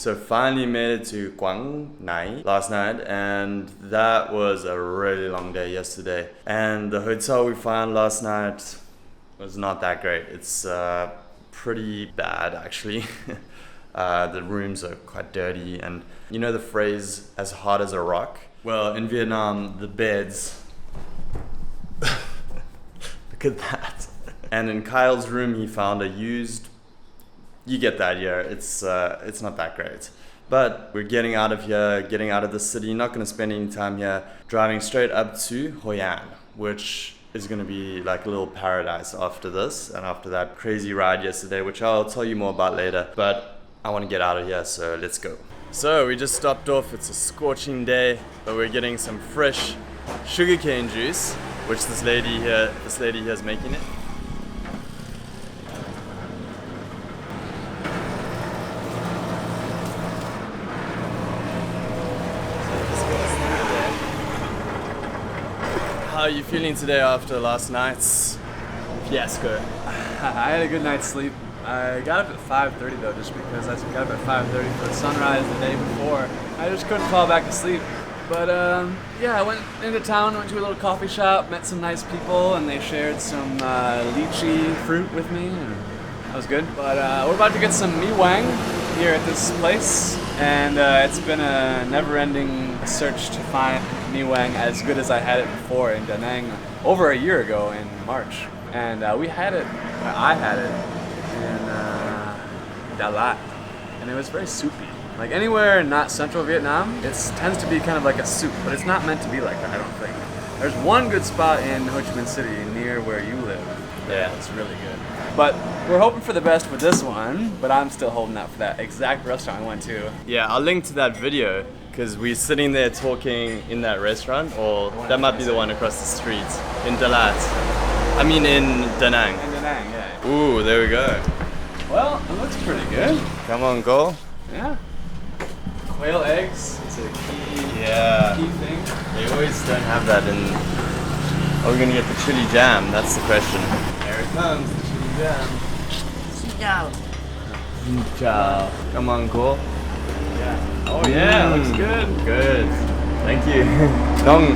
So finally made it to Quang Ngai last night, and that was a really long day yesterday. And the hotel we found last night was not that great. It's pretty bad actually. The rooms are quite dirty, and you know the phrase "as hard as a rock"? Well, in Vietnam, the beds. Look at that. And in Kyle's room, he found a used. You get that, yeah. It's not that great. But we're getting out of here, getting out of the city. Not going to spend any time here. Driving straight up to Hoi An, which is going to be like a little paradise after this, and after that crazy ride yesterday, which I'll tell you more about later. But I want to get out of here, so let's go. So we just stopped off. It's a scorching day, but we're getting some fresh sugarcane juice, which this lady here is making it. How are you feeling today after last night's fiasco? I had a good night's sleep. I got up at 5:30 though, just because I got up at 5:30 for the sunrise the day before. I just couldn't fall back to sleep. But yeah, I went into town, went to a little coffee shop, met some nice people, and they shared some lychee fruit with me. And that was good. But we're about to get some mi wang here at this place, and it's been a never-ending search to find mi wang as good as I had it before in Da Nang over a year ago in March. And I had it in Da Lat, and it was very soupy. Like anywhere not central Vietnam, it tends to be kind of like a soup, but it's not meant to be like that, I don't think. There's one good spot in Ho Chi Minh City near where you live. Yeah, it's really good. But we're hoping for the best with this one, but I'm still holding out for that exact restaurant I went to. Yeah, I'll link to that video, because we're sitting there talking in that restaurant, or that might be the one across the street, in Da Lat. I mean in Da Nang. In Da Nang, yeah. Ooh, there we go. Well, it looks pretty good. Come on, go. Yeah. Quail eggs, it's a key thing. They always don't have that in... Are we gonna get the chili jam? That's the question. There it comes, the chili jam. Xin chào. Come on, go. Yeah. Oh yeah, looks good. Good. Thank you. Dong.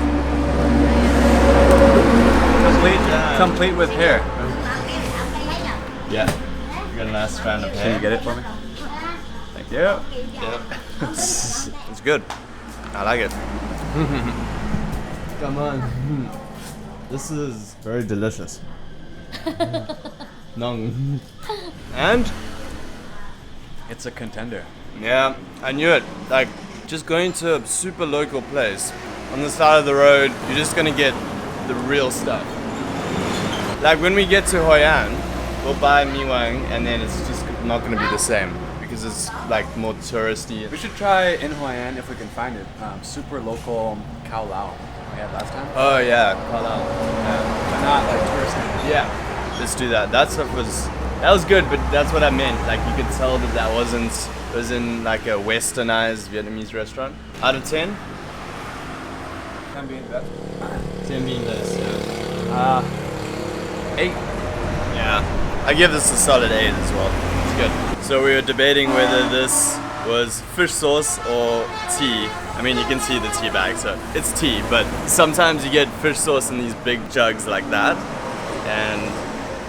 Complete with hair. Yeah. You got a nice strand of hair. Can you get it for me? Thank you. Yeah. It's good. I like it. Come on. This is very delicious. Nong. And? It's a contender. Yeah, I knew it. Like, just going to a super local place on the side of the road, you're just gonna get the real stuff. Like when we get to Hoi An, we'll buy mi wang, and then it's just not gonna be the same because it's like more touristy. We should try in Hoi An if we can find it. Super local cow lao we had last time. Oh yeah, But not like touristy. Yeah, let's do that. That was good, but that's what I meant. Like you could tell that it was in like a westernized Vietnamese restaurant. Out of 10? 10 being best. 10 being best, yeah. 8. Yeah, I give this a solid 8 as well. It's good. So we were debating whether this was fish sauce or tea. I mean, you can see the tea bag, so it's tea, but sometimes you get fish sauce in these big jugs like that, and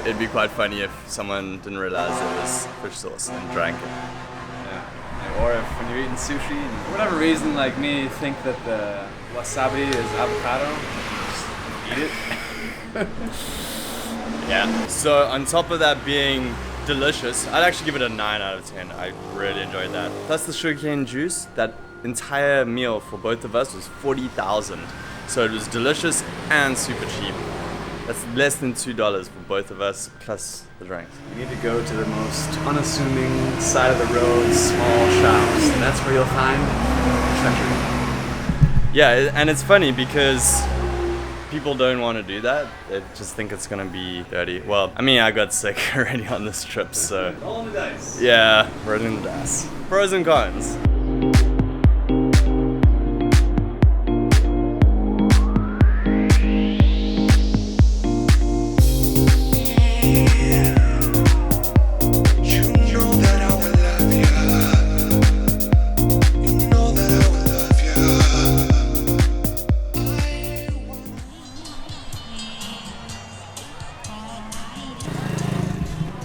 it'd be quite funny if someone didn't realize it was fish sauce and drank it. Yeah. Or if when you're eating sushi, and for whatever reason, like me, think that the wasabi is avocado, just eat it. Yeah. So on top of that being delicious, I'd actually give it a 9 out of 10. I really enjoyed that. Plus the sugarcane juice, that entire meal for both of us was 40,000. So it was delicious and super cheap. That's less than $2 for both of us, plus the drinks. You need to go to the most unassuming side of the road, small shops. That's where you'll find treasure. Yeah, and it's funny because people don't want to do that. They just think it's gonna be dirty. Well, I mean, I got sick already on this trip, so... Rolling the dice. Yeah, rolling the dice. Pros and cons.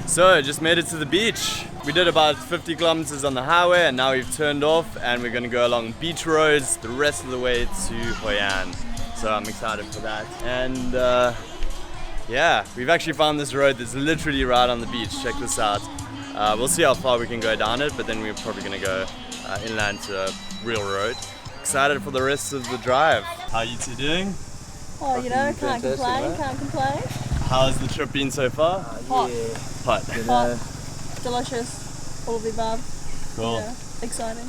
So, just made it to the beach. We did about 50 kilometers on the highway and now we've turned off and we're gonna go along beach roads the rest of the way to Hoi An. So I'm excited for that. And yeah, we've actually found this road that's literally right on the beach. Check this out. We'll see how far we can go down it, but then we're probably gonna go inland to a real road. Excited for the rest of the drive. How are you two doing? Oh, you know, can't complain, can't complain. How's the trip been so far? Hot. Hot. Hot. Delicious. All of the above. Cool. Yeah. Exciting.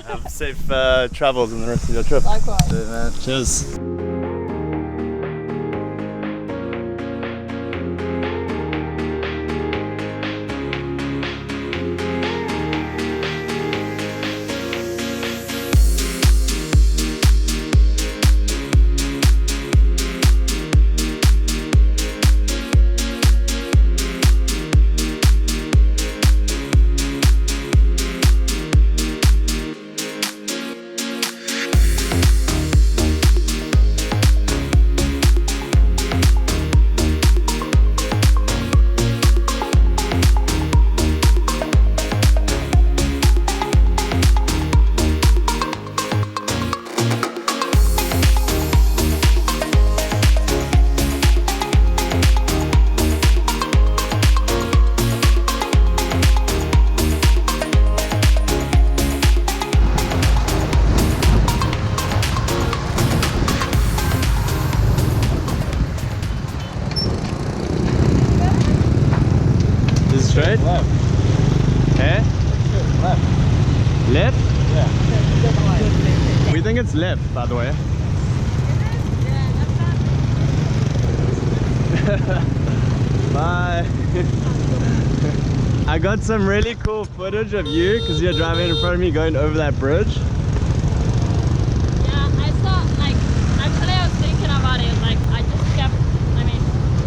Have safe travels in the rest of your trip. Likewise. Cheers. Straight? Left. Eh? Left. Left? Yeah. We think it's left, by the way. Bye. I got some really cool footage of you because you're driving in front of me going over that bridge. Yeah, I saw, like, actually I was thinking about it, like, I just kept, I mean,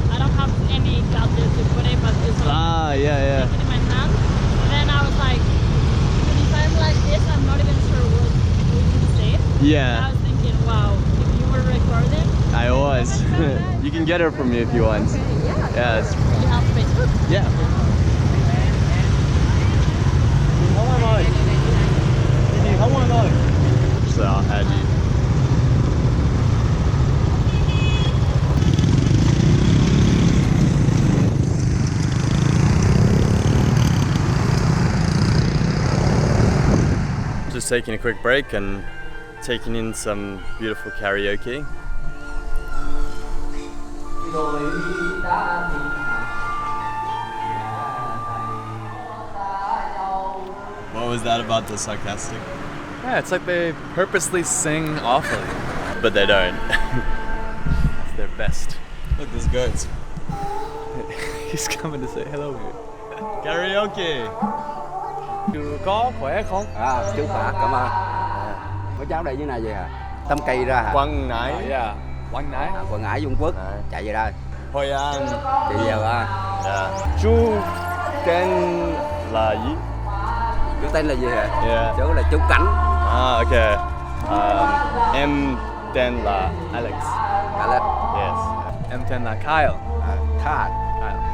I don't have any gadgets to put it, but it's like, Yeah. in my hand. And then I was like, if I'm like this, I'm not even sure what we can say. And I Yeah, was thinking, wow, if you were recording, I always. You can get her from me if you want. okay, yeah. Yeah, it's, You have Facebook? yeah. So I'll add you. Just taking a quick break and taking in some beautiful karaoke. What was that about the sarcastic? Yeah, it's like they purposely sing awfully. But they don't. It's their best. Look, there's goats. He's coming to say hello here. Karaoke! Chú có khỏe không? Chú khỏe, cảm ơn. Mấy cháu đây dưới này về hả? Tâm Kỳ ra hả? Quang Ngai. Yeah. Quang Ngai. Quang Ngai Dung Quốc. Đấy. Chạy về đây. Hoi An. Chạy về à? Yeah. Chú tên là gì? Chú tên là gì hả? Yeah. Chú là chú Cảnh. Ok. Em tên là Alex. Cả lên. Yes. Em tên là Kyle. Kyle. Kyle.